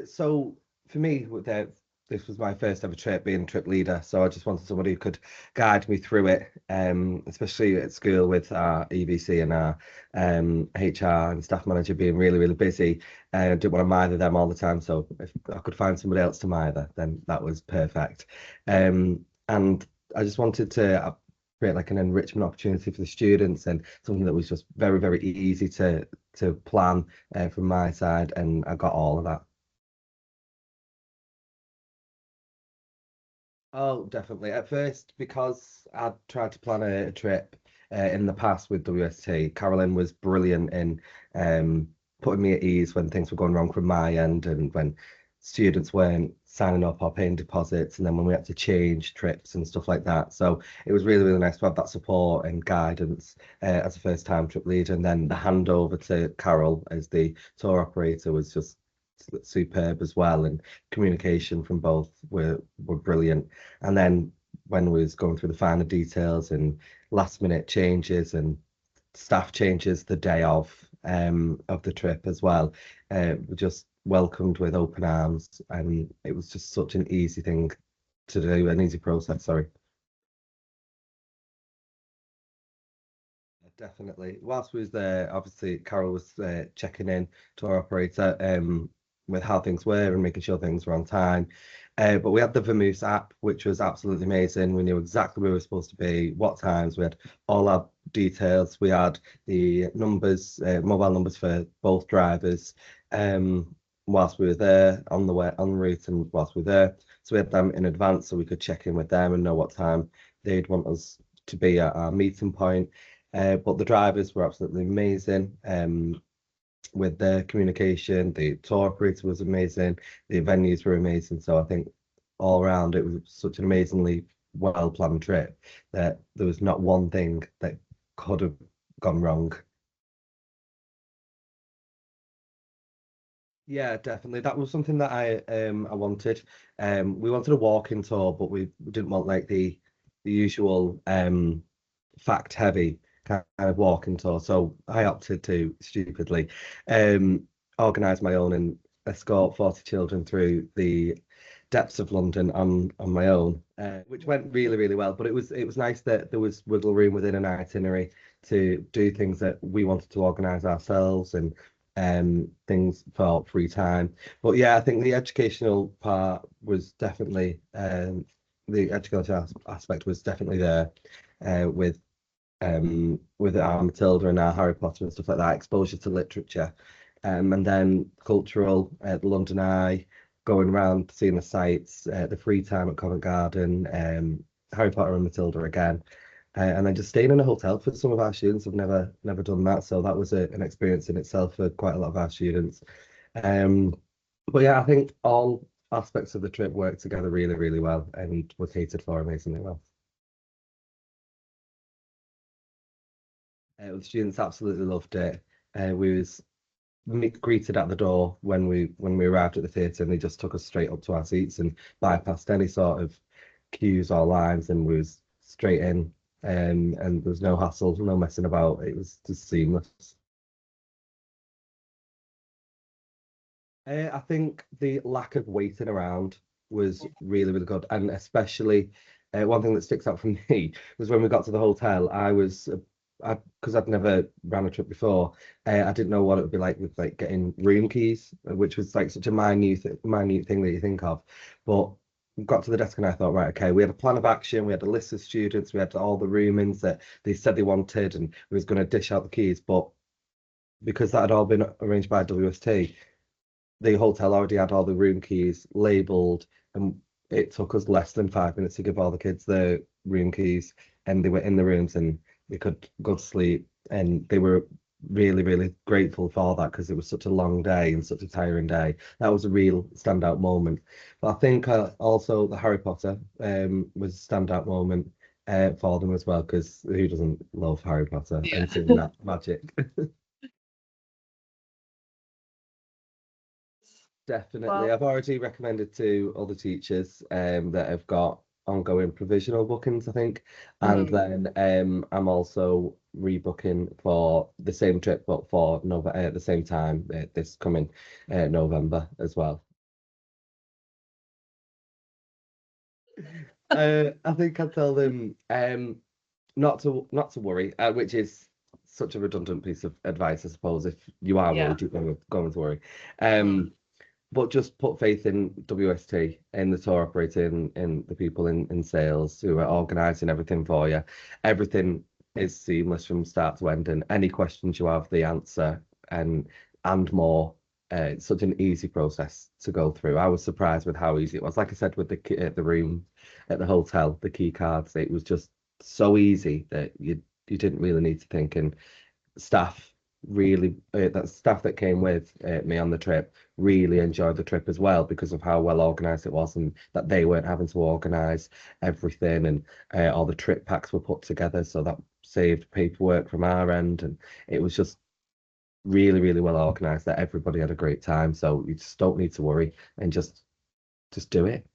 So for me, this was my first ever trip, being a trip leader. So I just wanted somebody who could guide me through it, especially at school with our EVC and our HR and staff manager being really, really busy. I didn't want to mither them all the time. So if I could find somebody else to mither, then that was perfect. And I just wanted to create like an enrichment opportunity for the students and something that was just very, very easy to plan from my side. And I got all of that. Oh, definitely. At first, because I'd tried to plan a trip in the past with WST, Carolyn was brilliant in putting me at ease when things were going wrong from my end and when students weren't signing up or paying deposits, and then when we had to change trips and stuff like that. So it was really, really nice to have that support and guidance as a first time trip leader. And then the handover to Carol as the tour operator was just superb as well. And communication from both were brilliant. And then when we was going through the finer details and last minute changes and staff changes the day of the trip as well, were just welcomed with open arms, and it was just such an easy thing to do, an easy process, sorry. Definitely. Whilst we was there, obviously Carol was checking in to our operator with how things were and making sure things were on time. But we had the Vermoose app, which was absolutely amazing. We knew exactly where we were supposed to be, what times. We had all our details. We had the numbers, mobile numbers for both drivers, whilst we were there on the way en route and whilst we were there. So we had them in advance so we could check in with them and know what time they'd want us to be at our meeting point. But the drivers were absolutely amazing with their communication. The tour operator was amazing. The venues were amazing. So I think all around it was such an amazingly well planned trip that there was not one thing that could have gone wrong. Yeah, definitely. That was something that I wanted. We wanted a walking tour, but we didn't want like the usual fact heavy kind of walking tour. So I opted to stupidly organise my own and escort 40 children through the depths of London on my own, which went really, really well. But it was nice that there was wiggle room within an itinerary to do things that we wanted to organise ourselves and things for free time. But yeah, I think the educational part was definitely the educational aspect was definitely there with our Matilda and our Harry Potter and stuff like that, exposure to literature. And then cultural, the London Eye, going around seeing the sights, the free time at Covent Garden, Harry Potter and Matilda again. And then just staying in a hotel for some of our students. Have never done that, so that was an experience in itself for quite a lot of our students. Um, but yeah, I think all aspects of the trip worked together really, really well and were catered for amazingly well. The students absolutely loved it. We was greeted at the door when we arrived at the theatre, and they just took us straight up to our seats and bypassed any sort of queues or lines, and we was straight in. And there was no hassle, no messing about. It was just seamless. I think the lack of waiting around was really, really good. And especially one thing that sticks out for me was when we got to the hotel, because I'd never ran a trip before, I didn't know what it would be like with like getting room keys, which was like such a minute thing that you think of. But we got to the desk and I thought, right, okay, we had a plan of action, we had a list of students, we had all the room-ins that they said they wanted, and we was going to dish out the keys. But because that had all been arranged by WST, the hotel already had all the room keys labeled, and it took us less than 5 minutes to give all the kids the room keys, and they were in the rooms and they could go to sleep. And they were really, really grateful for that because it was such a long day and such a tiring day. That was a real standout moment. But I think also the Harry Potter was a standout moment for them as well, because who doesn't love Harry Potter Yeah. and seeing that magic? Definitely. Well, I've already recommended to other teachers that have got ongoing provisional bookings, I think. And mhm. then I'm also rebooking for the same trip, but for November at the same time this coming November as well. I think I'd tell them not to worry, which is such a redundant piece of advice, I suppose. If you are Yeah. worried, you're going to worry. Mm. But just put faith in WST, in the tour operator, in the people in sales who are organising everything for you. Everything is seamless from start to end, and any questions you have, the answer and more. It's such an easy process to go through. I was surprised with how easy it was. Like I said, with the room at the hotel, the key cards, it was just so easy that you didn't really need to think. And staff really that staff that came with me on the trip really enjoyed the trip as well because of how well organized it was and that they weren't having to organize everything and all the trip packs were put together, so that saved paperwork from our end, and it was just really really well organized that everybody had a great time, so you just don't need to worry and just do it.